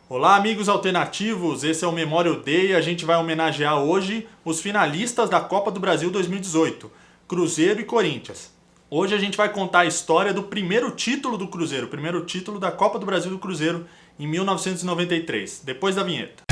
Olá, amigos alternativos, esse é o Memorial Day e a gente vai homenagear hoje os finalistas da Copa do Brasil 2018, Cruzeiro e Corinthians. Hoje a gente vai contar a história do primeiro título do Cruzeiro, o primeiro título da Copa do Brasil do Cruzeiro em 1993, depois da vinheta.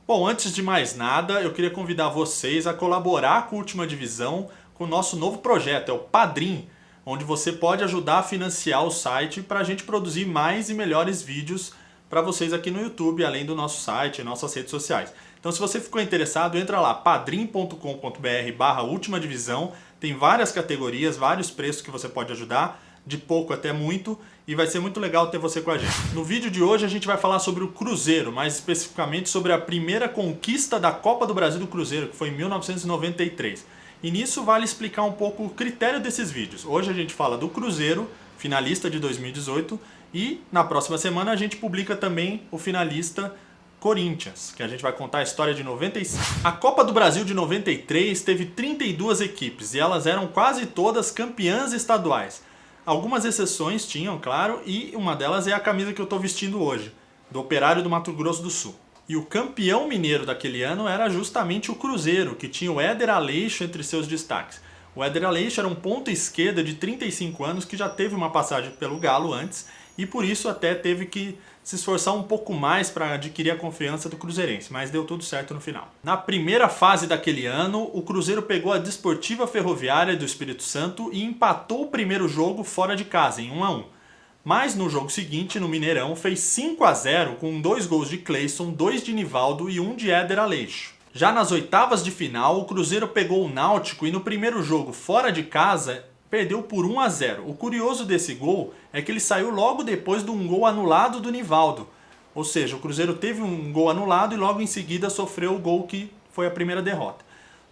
Bom, antes de mais nada, eu queria convidar vocês a colaborar com a Última Divisão com o nosso novo projeto, é o Padrim, onde você pode ajudar a financiar o site para a gente produzir mais e melhores vídeos para vocês aqui no YouTube, além do nosso site e nossas redes sociais. Então, se você ficou interessado, entra lá, padrim.com.br/Última Divisão, tem várias categorias, vários preços que você pode ajudar, de pouco até muito, e vai ser muito legal ter você com a gente. No vídeo de hoje a gente vai falar sobre o Cruzeiro, mais especificamente sobre a primeira conquista da Copa do Brasil do Cruzeiro, que foi em 1993. E nisso vale explicar um pouco o critério desses vídeos. Hoje a gente fala do Cruzeiro, finalista de 2018, e na próxima semana a gente publica também o finalista Corinthians, que a gente vai contar a história de 95. A Copa do Brasil de 93 teve 32 equipes e elas eram quase todas campeãs estaduais. Algumas exceções tinham, claro, e uma delas é a camisa que eu estou vestindo hoje, do Operário do Mato Grosso do Sul. E o campeão mineiro daquele ano era justamente o Cruzeiro, que tinha o Éder Aleixo entre seus destaques. O Éder Aleixo era um ponta esquerda de 35 anos que já teve uma passagem pelo Galo antes e por isso até teve que se esforçar um pouco mais para adquirir a confiança do cruzeirense, mas deu tudo certo no final. Na primeira fase daquele ano, o Cruzeiro pegou a Desportiva Ferroviária do Espírito Santo e empatou o primeiro jogo fora de casa, em 1-1. Mas no jogo seguinte, no Mineirão, fez 5-0 com 2 gols de Cleison, 2 de Nivaldo e 1 de Éder Aleixo. Já nas oitavas de final, o Cruzeiro pegou o Náutico e no primeiro jogo fora de casa perdeu por 1-0. O curioso desse gol é que ele saiu logo depois de um gol anulado do Nivaldo. Ou seja, o Cruzeiro teve um gol anulado e logo em seguida sofreu o gol que foi a primeira derrota.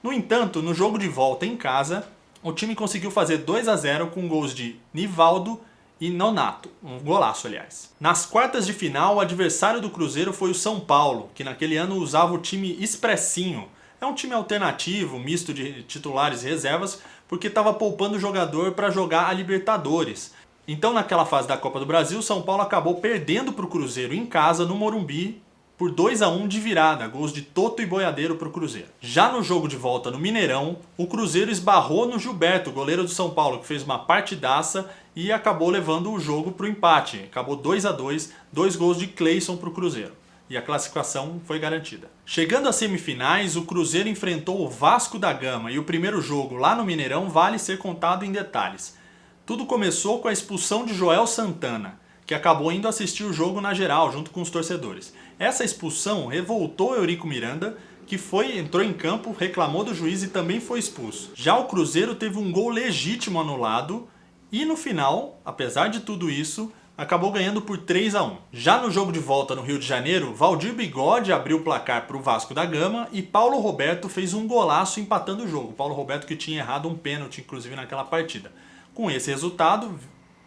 No entanto, no jogo de volta em casa, o time conseguiu fazer 2-0 com gols de Nivaldo e Nonato. Um golaço, aliás. Nas quartas de final, o adversário do Cruzeiro foi o São Paulo, que naquele ano usava o time Expressinho. É um time alternativo, misto de titulares e reservas, porque estava poupando o jogador para jogar a Libertadores. Então, naquela fase da Copa do Brasil, São Paulo acabou perdendo para o Cruzeiro em casa, no Morumbi, por 2-1 de virada, gols de Toto e Boiadeiro para o Cruzeiro. Já no jogo de volta no Mineirão, o Cruzeiro esbarrou no Gilberto, goleiro do São Paulo, que fez uma partidaça e acabou levando o jogo para o empate. Acabou 2-2, 2 gols de Cleison para o Cruzeiro. E a classificação foi garantida. Chegando às semifinais, o Cruzeiro enfrentou o Vasco da Gama e o primeiro jogo lá no Mineirão vale ser contado em detalhes. Tudo começou com a expulsão de Joel Santana, que acabou indo assistir o jogo na geral, junto com os torcedores. Essa expulsão revoltou Eurico Miranda, que entrou em campo, reclamou do juiz e também foi expulso. Já o Cruzeiro teve um gol legítimo anulado e no final, apesar de tudo isso, acabou ganhando por 3-1. Já no jogo de volta no Rio de Janeiro, Valdir Bigode abriu o placar para o Vasco da Gama e Paulo Roberto fez um golaço empatando o jogo. Paulo Roberto que tinha errado um pênalti, inclusive, naquela partida. Com esse resultado,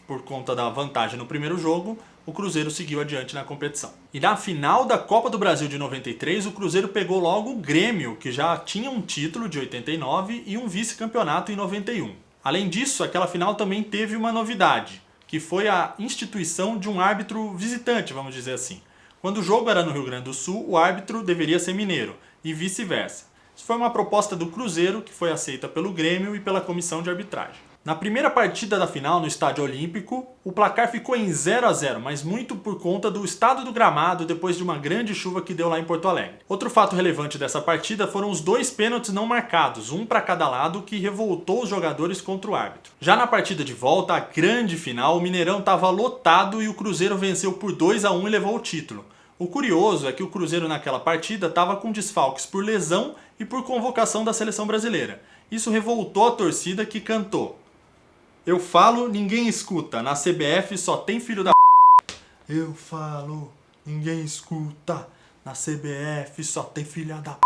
por conta da vantagem no primeiro jogo, o Cruzeiro seguiu adiante na competição. E na final da Copa do Brasil de 93, o Cruzeiro pegou logo o Grêmio, que já tinha um título de 89 e um vice-campeonato em 91. Além disso, aquela final também teve uma novidade, que foi a instituição de um árbitro visitante, vamos dizer assim. Quando o jogo era no Rio Grande do Sul, o árbitro deveria ser mineiro, e vice-versa. Isso foi uma proposta do Cruzeiro, que foi aceita pelo Grêmio e pela comissão de arbitragem. Na primeira partida da final no Estádio Olímpico, o placar ficou em 0-0, mas muito por conta do estado do gramado depois de uma grande chuva que deu lá em Porto Alegre. Outro fato relevante dessa partida foram os 2 pênaltis não marcados, um para cada lado, que revoltou os jogadores contra o árbitro. Já na partida de volta, a grande final, o Mineirão estava lotado e o Cruzeiro venceu por 2-1 e levou o título. O curioso é que o Cruzeiro naquela partida estava com desfalques por lesão e por convocação da seleção brasileira. Isso revoltou a torcida que cantou: "Eu falo, ninguém escuta. Na CBF só tem filho da p***. Eu falo, ninguém escuta. Na CBF só tem filha da p***."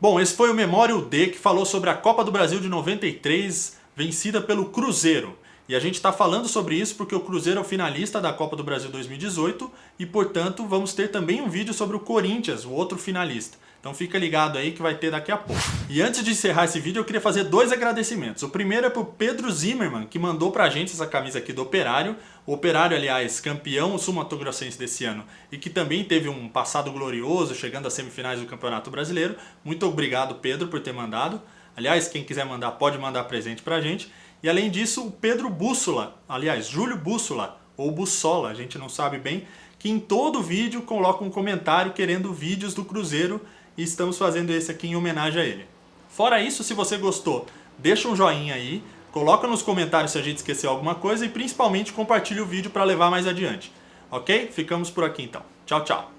Bom, esse foi o Memorial Day, que falou sobre a Copa do Brasil de 93, vencida pelo Cruzeiro. E a gente está falando sobre isso porque o Cruzeiro é o finalista da Copa do Brasil 2018 e, portanto, vamos ter também um vídeo sobre o Corinthians, o outro finalista. Então fica ligado aí que vai ter daqui a pouco. E antes de encerrar esse vídeo, eu queria fazer 2 agradecimentos. O primeiro é pro Pedro Zimmermann, que mandou pra gente essa camisa aqui do Operário. O Operário, aliás, campeão sul-mato-grossense desse ano e que também teve um passado glorioso, chegando às semifinais do Campeonato Brasileiro. Muito obrigado, Pedro, por ter mandado. Aliás, quem quiser mandar, pode mandar presente pra gente. E além disso, o Pedro Bússola, aliás, Júlio Bússola, ou Bussola, a gente não sabe bem, que em todo vídeo coloca um comentário querendo vídeos do Cruzeiro e estamos fazendo esse aqui em homenagem a ele. Fora isso, se você gostou, deixa um joinha aí, coloca nos comentários se a gente esqueceu alguma coisa e principalmente compartilhe o vídeo para levar mais adiante. Ok? Ficamos por aqui então. Tchau, tchau!